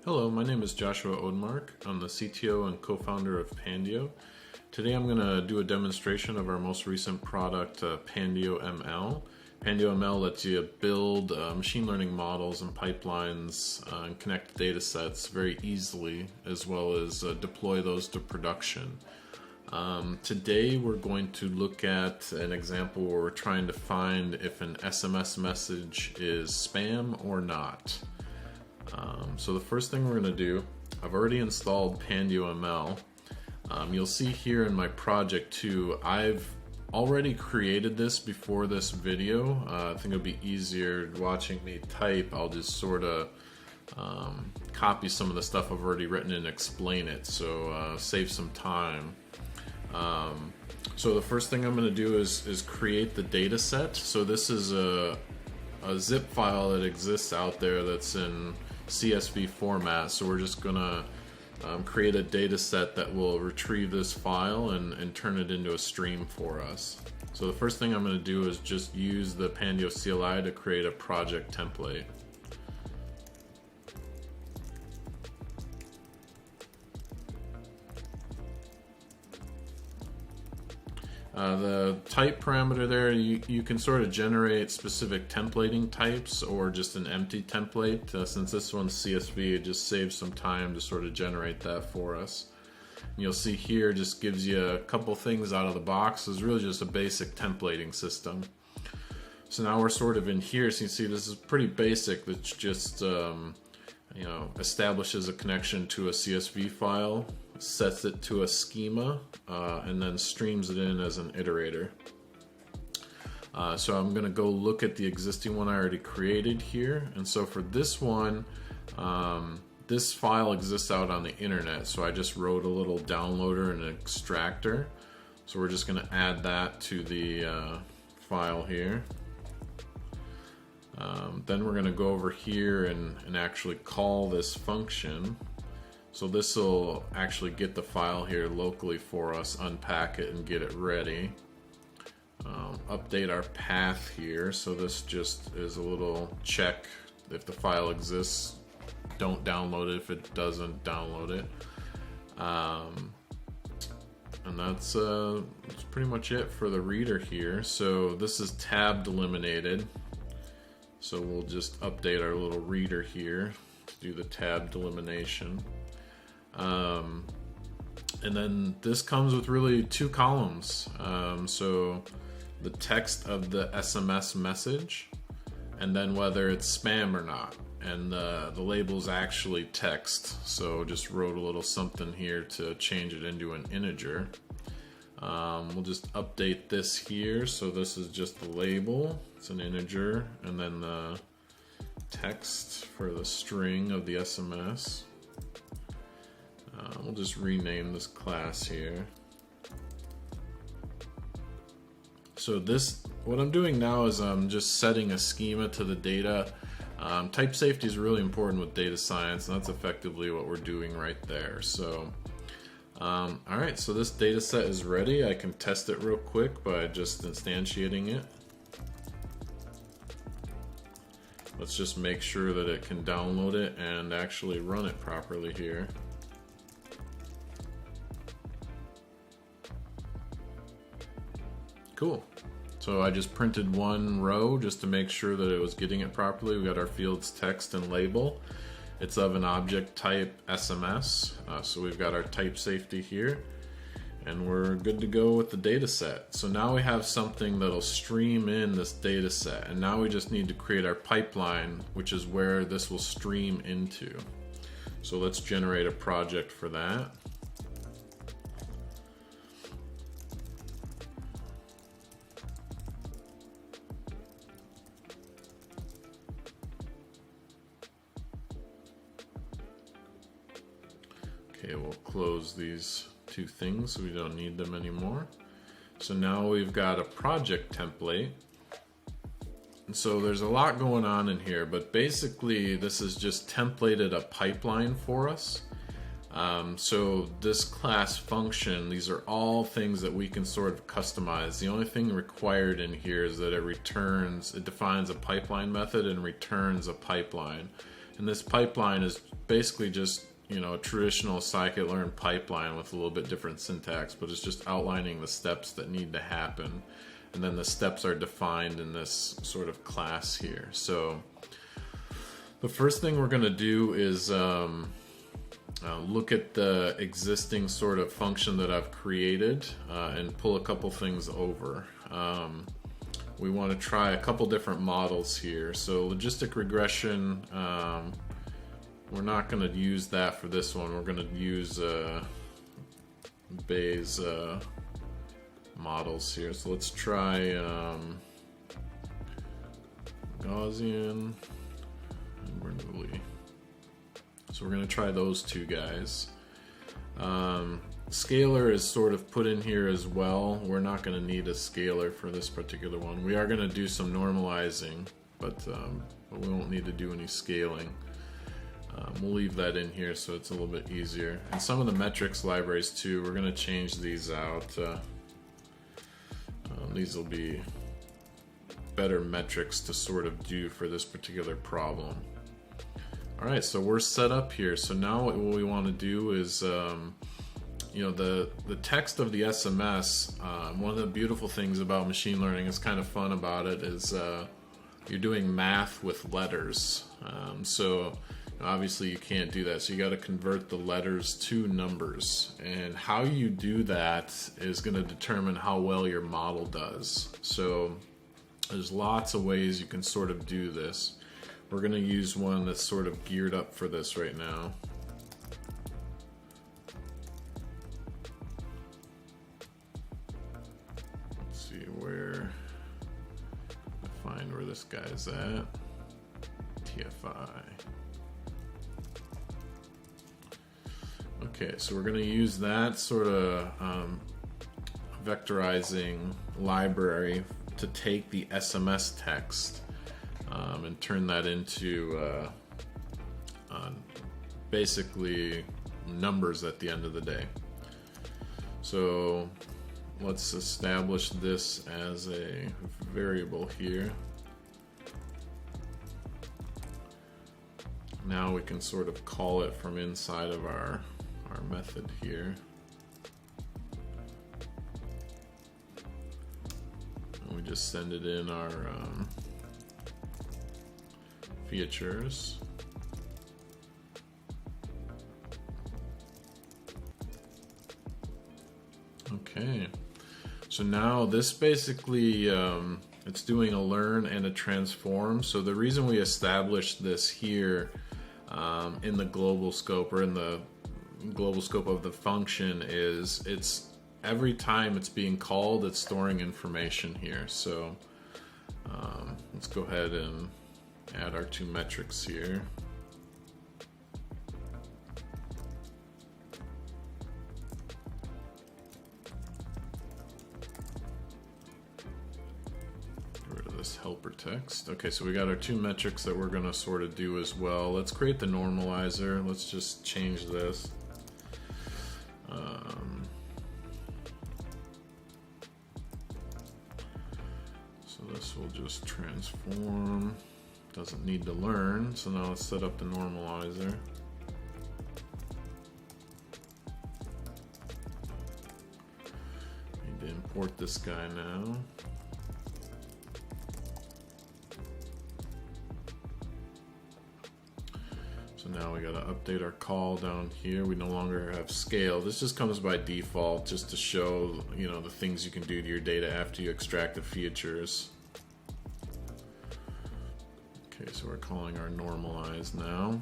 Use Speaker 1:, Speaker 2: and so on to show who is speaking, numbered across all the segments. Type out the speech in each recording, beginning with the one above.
Speaker 1: Hello, my name is Joshua Odomark. I'm the CTO and co-founder of Pandio. Today I'm going to do a demonstration of our most recent product, PandioML. PandioML lets you build machine learning models and pipelines and connect data sets very easily, as well as deploy those to production. Today we're going to look at an example where we're trying to find if an SMS message is spam or not. So the first thing we're going to do, I've already installed PandioML. You'll see here in my project too, I've already created this before this video. I think it'll be easier watching me type. I'll just sort of copy some of the stuff I've already written and explain it, so save some time. So the first thing I'm going to do is create the data set. So this is a zip file that exists out there that's in CSV format, so we're just gonna create a data set that will retrieve this file and turn it into a stream for us. So the first thing I'm going to do is just use the Pandio CLI to create a project template. The type parameter there, you can sort of generate specific templating types or just an empty template. Since this one's CSV, it just saves some time to sort of generate that for us. And you'll see here just gives you a couple things out of the box. It's really just a basic templating system. So now we're sort of in here, so you see this is pretty basic. It's just establishes a connection to a CSV file, sets it to a schema, and then streams it in as an iterator. So I'm going to go look at the existing one I already created here. And so for this one, this file exists out on the internet. So I just wrote a little downloader and an extractor. So we're just going to add that to the file here. Then we're going to go over here and actually call this function. So this will actually get the file here locally for us, unpack it and get it ready. Update our path here. So this just is a little check if the file exists. Don't download it if it doesn't, download it. And that's pretty much it for the reader here. So this is tab delimited. So we'll just update our little reader here to do the tab delimitation. And then this comes with really two columns. So the text of the SMS message, and then whether it's spam or not. And the label's actually text. So just wrote a little something here to change it into an integer. We'll just update this here. So this is just the label, it's an integer, and then the text for the string of the SMS. We'll just rename this class here. So what I'm doing now is I'm just setting a schema to the data. Type safety is really important with data science, and that's effectively what we're doing right there. So, alright, so this data set is ready. I can test it real quick by just instantiating it. Let's just make sure that it can download it and actually run it properly here. Cool. So I just printed one row just to make sure that it was getting it properly. We got our fields text and label. It's of an object type SMS. So we've got our type safety here, and we're good to go with the data set. So now we have something that'll stream in this data set, and now we just need to create our pipeline, which is where this will stream into. So let's generate a project for that. Okay, we'll close these two things so we don't need them anymore. So now we've got a project template. And so there's a lot going on in here, but basically this is just templated a pipeline for us. So this class function, these are all things that we can sort of customize. The only thing required in here is that it defines a pipeline method and returns a pipeline. And this pipeline is basically just, you know, a traditional scikit-learn pipeline with a little bit different syntax, but it's just outlining the steps that need to happen. And then the steps are defined in this sort of class here. So the first thing we're going to do is look at the existing sort of function that I've created and pull a couple things over. We want to try a couple different models here. So logistic regression, we're not going to use that for this one. We're going to use Bayes models here. So let's try Gaussian and Bernoulli. So we're going to try those two guys. Scalar is sort of put in here as well. We're not going to need a scalar for this particular one. We are going to do some normalizing, but we won't need to do any scaling. We'll leave that in here so it's a little bit easier. And some of the metrics libraries too, we're going to change these out. These will be better metrics to sort of do for this particular problem. Alright, so we're set up here. So now what we want to do is, you know, the text of the SMS, one of the beautiful things about machine learning, is kind of fun about it, is you're doing math with letters. So obviously you can't do that, so you got to convert the letters to numbers, and how you do that is going to determine how well your model does. So there's lots of ways you can sort of do this. We're going to use one that's sort of geared up for this right now. Let's see where find where this guy's at. TFI. Okay, so we're going to use that sort of vectorizing library to take the SMS text and turn that into basically numbers at the end of the day. So let's establish this as a variable here. Now we can sort of call it from inside of our method here. And we just send it in our features. Okay, so now this basically it's doing a learn and a transform. So the reason we established this here in the global scope, or in the global scope of the function, is it's every time it's being called, it's storing information here. So let's go ahead and add our two metrics here. Get rid of this helper text. Okay, so we got our two metrics that we're going to sort of do as well. Let's create the normalizer. Let's just change this. So this will just transform. Doesn't need to learn. So now let's set up the normalizer. Need to import this guy now. So now we got to update our call down here. We no longer have scale. This just comes by default, just to show, you know, the things you can do to your data after you extract the features. Okay, so we're calling our normalize now.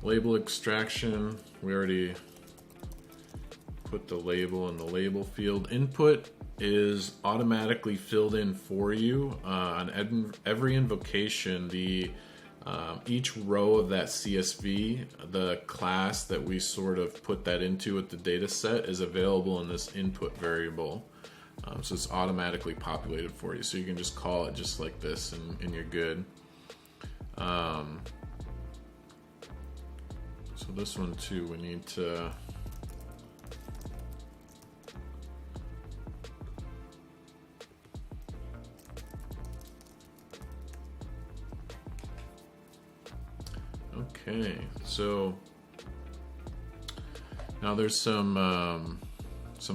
Speaker 1: Label extraction, we already put the label in the label field. Input is automatically filled in for you. On every invocation, each row of that CSV, the class that we sort of put that into with the data set, is available in this input variable. So it's automatically populated for you. So you can just call it just like this and you're good. So this one too, we need to Okay, so now there's some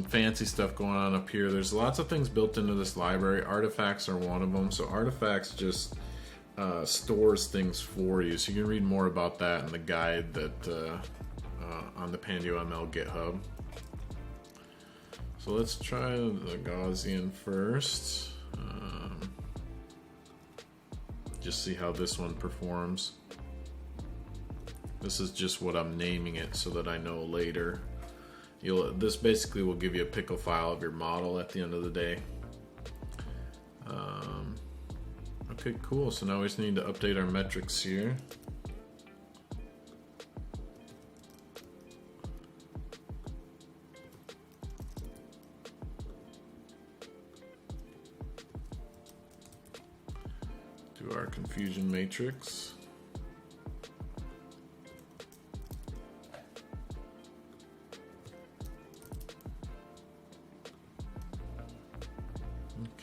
Speaker 1: fancy stuff going on up here. There's lots of things built into this library. Artifacts are one of them. So artifacts just stores things for you. So you can read more about that in the guide that on the PandioML GitHub. So let's try the Gaussian first. Just see how this one performs. This is just what I'm naming it so that I know later. This basically will give you a pickle file of your model at the end of the day. Okay, cool. So now we just need to update our metrics here. Do our confusion matrix.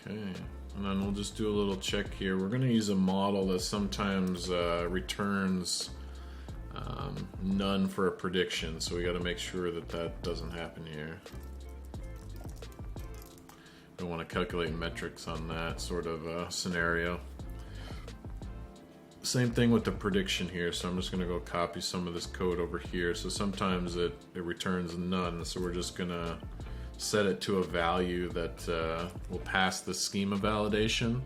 Speaker 1: Okay, and then we'll just do a little check here. We're going to use a model that sometimes returns none for a prediction, so we got to make sure that that doesn't happen here. We want to calculate metrics on that sort of scenario. Same thing with the prediction here, so I'm just going to go copy some of this code over here. So sometimes it returns none, so we're just going to set it to a value that will pass the schema validation,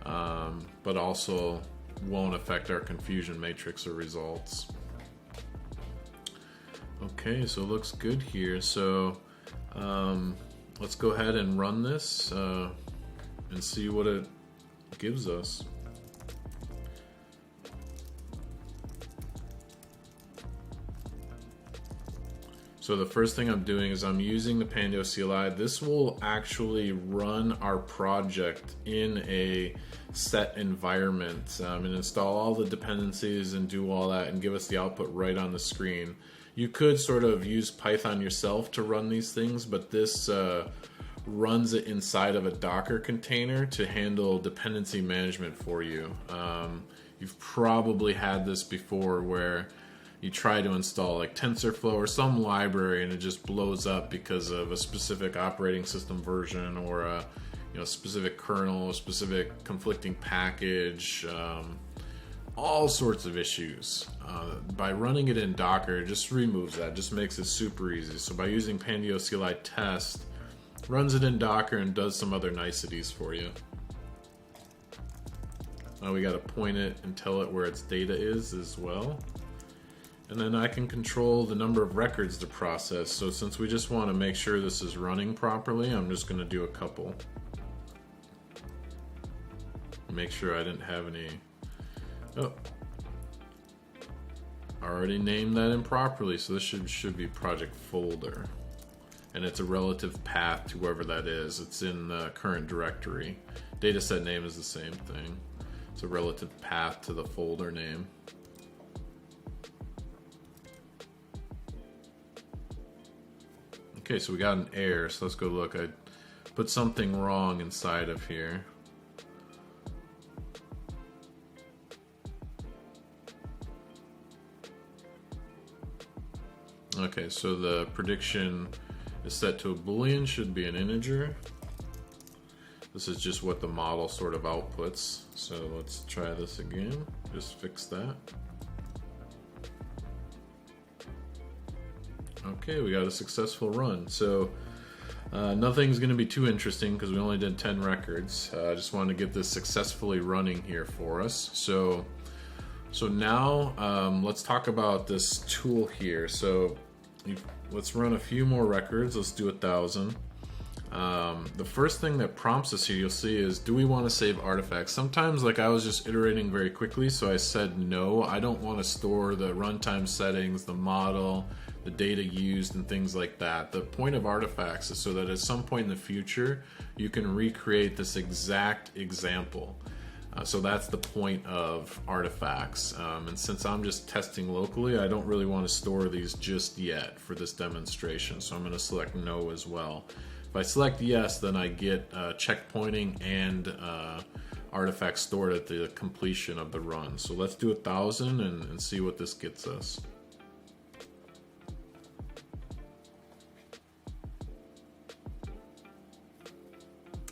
Speaker 1: but also won't affect our confusion matrix or results. Okay, so it looks good here. So let's go ahead and run this and see what it gives us. So the first thing I'm doing is I'm using the Pandio CLI. This will actually run our project in a set environment and install all the dependencies and do all that and give us the output right on the screen. You could sort of use Python yourself to run these things, but this runs it inside of a Docker container to handle dependency management for you. You've probably had this before where you try to install like TensorFlow or some library and it just blows up because of a specific operating system version or a specific kernel, a specific conflicting package, all sorts of issues. By running it in Docker, it just removes that, just makes it super easy. So by using Pandio CLI test, runs it in Docker and does some other niceties for you. Now we got to point it and tell it where its data is as well. And then I can control the number of records to process. So since we just want to make sure this is running properly, I'm just going to do a couple. Make sure I didn't have any. Oh, I already named that improperly. So this should be project folder. And it's a relative path to whoever that is. It's in the current directory. Dataset name is the same thing. It's a relative path to the folder name. Okay, so we got an error, so let's go look. I put something wrong inside of here. Okay, so the prediction is set to a Boolean, should be an integer. This is just what the model sort of outputs. So let's try this again, just fix that. Okay, we got a successful run. So nothing's going to be too interesting because we only did 10 records. I just wanted to get this successfully running here for us. So now let's talk about this tool here. So let's run a few more records. Let's do 1,000. The first thing that prompts us here, you'll see, is do we want to save artifacts? Sometimes, like, I was just iterating very quickly, so I said no. I don't want to store the runtime settings, the model, the data used, and things like that. The point of artifacts is so that at some point in the future you can recreate this exact example. So that's the point of artifacts. And since I'm just testing locally, I don't really want to store these just yet for this demonstration. So I'm going to select no as well. If I select yes, then I get checkpointing and artifact stored at the completion of the run. So let's do 1,000 and see what this gets us.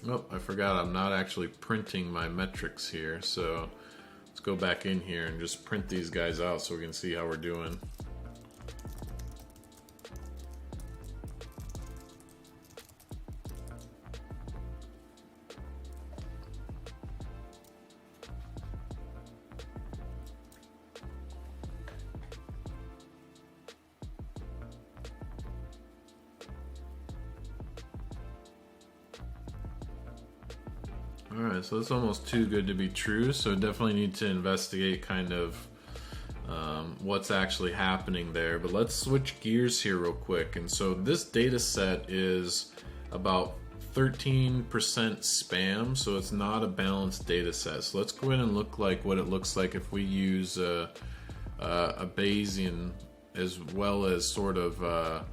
Speaker 1: Oh, I forgot I'm not actually printing my metrics here, so let's go back in here and just print these guys out so we can see how we're doing. Alright, so it's almost too good to be true, so definitely need to investigate kind of what's actually happening there. But let's switch gears here real quick. And so this data set is about 13% spam, so it's not a balanced data set. So let's go ahead and look like what it looks like if we use a Bayesian as well as sort of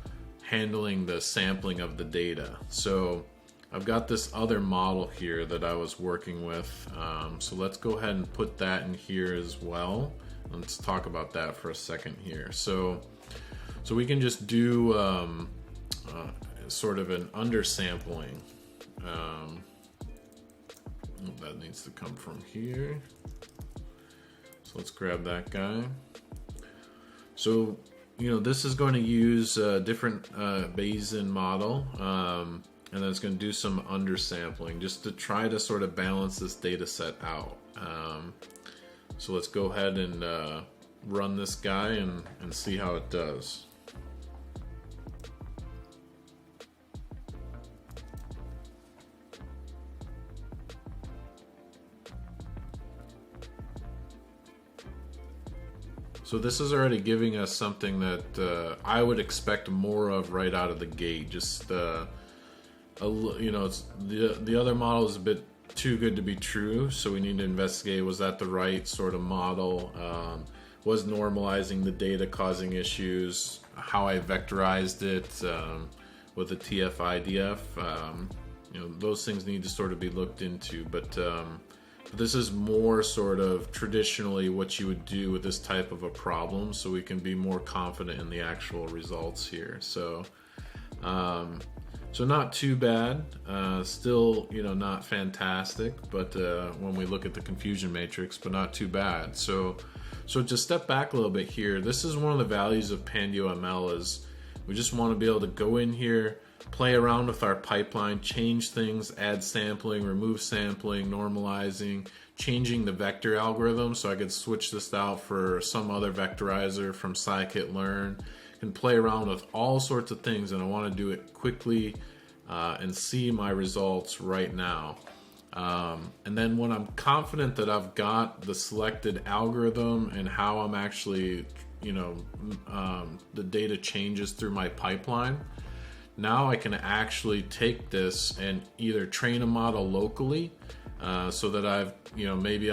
Speaker 1: handling the sampling of the data. So I've got this other model here that I was working with, so let's go ahead and put that in here as well. Let's talk about that for a second here. So we can just do sort of an undersampling. That needs to come from here. So let's grab that guy. So, you know, this is going to use a different Bayesian model. And then it's going to do some undersampling just to try to sort of balance this data set out. So let's go ahead and run this guy and see how it does. So this is already giving us something that I would expect more of right out of the gate. Just you know, it's the other model is a bit too good to be true, so we need to investigate, was that the right sort of model? Was normalizing the data causing issues? How I vectorized it with the TF-IDF, you know, those things need to sort of be looked into. But this is more sort of traditionally what you would do with this type of a problem, so we can be more confident in the actual results here. So not too bad, still, you know, not fantastic, but when we look at the confusion matrix, but not too bad. So to step back a little bit here, this is one of the values of PandioML is we just want to be able to go in here, play around with our pipeline, change things, add sampling, remove sampling, normalizing, changing the vector algorithm. So I could switch this out for some other vectorizer from scikit-learn. Can play around with all sorts of things, and I want to do it quickly and see my results right now. And then when I'm confident that I've got the selected algorithm and how I'm actually, you know, the data changes through my pipeline, now I can actually take this and either train a model locally so that I've, you know, maybe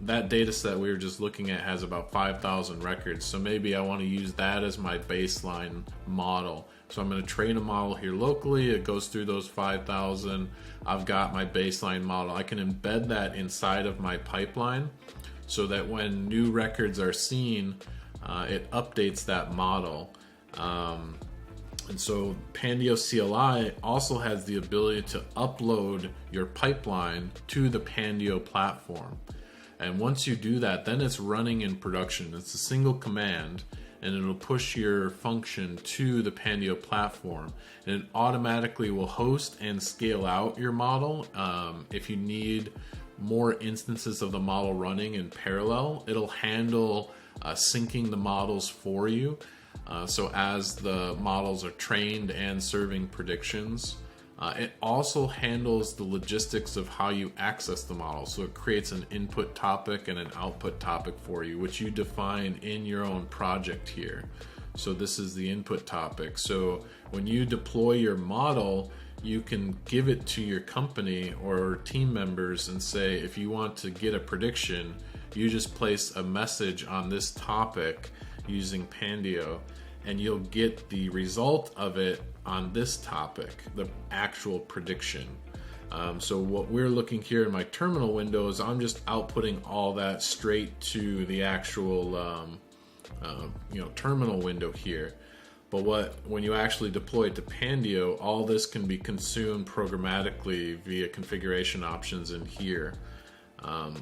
Speaker 1: that data set we were just looking at has about 5,000 records. So maybe I want to use that as my baseline model. So I'm going to train a model here locally. It goes through those 5,000. I've got my baseline model. I can embed that inside of my pipeline so that when new records are seen, it updates that model. And so Pandio CLI also has the ability to upload your pipeline to the Pandio platform. And once you do that, then it's running in production. It's a single command, and it'll push your function to the Pandio platform. And it automatically will host and scale out your model. If you need more instances of the model running in parallel, it'll handle syncing the models for you. So as the models are trained and serving predictions, it also handles the logistics of how you access the model. So it creates an input topic and an output topic for you, which you define in your own project here. So this is the input topic. So when you deploy your model, you can give it to your company or team members and say, if you want to get a prediction, you just place a message on this topic using Pandio, and you'll get the result of it on this topic, the actual prediction. So what we're looking here in my terminal window is I'm just outputting all that straight to the actual terminal window here. But when you actually deploy it to Pandio, all this can be consumed programmatically via configuration options in here.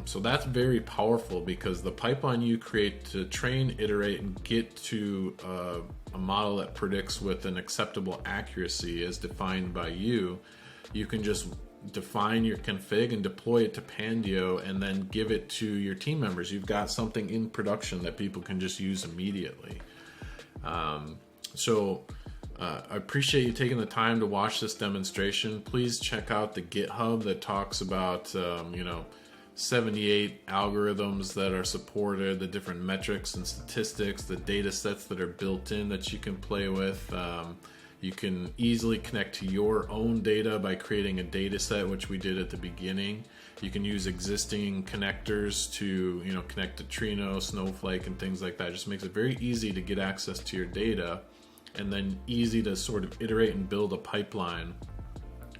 Speaker 1: So that's very powerful, because the pipeline you create to train, iterate, and get to a model that predicts with an acceptable accuracy as defined by you, you can just define your config and deploy it to Pandio and then give it to your team members. You've got something in production that people can just use immediately. I appreciate you taking the time to watch this demonstration. Please check out the GitHub that talks about 78 algorithms that are supported, the different metrics and statistics, the data sets that are built in that you can play with. You can easily connect to your own data by creating a data set, which we did at the beginning. You can use existing connectors to connect to Trino, Snowflake, and things like that. It just makes it very easy to get access to your data, and then easy to sort of iterate and build a pipeline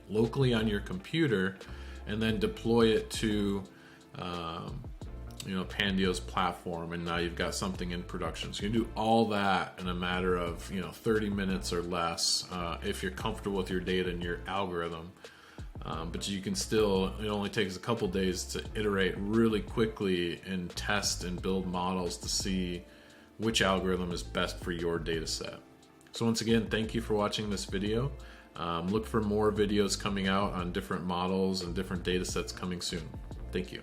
Speaker 1: locally on your computer, and then deploy it to Pandio's platform, and now you've got something in production. So you can do all that in a matter of 30 minutes or less if you're comfortable with your data and your algorithm. But you can still, it only takes a couple days to iterate really quickly and test and build models to see which algorithm is best for your data set. So once again, thank you for watching this video. Look for more videos coming out on different models and different data sets coming soon. Thank you.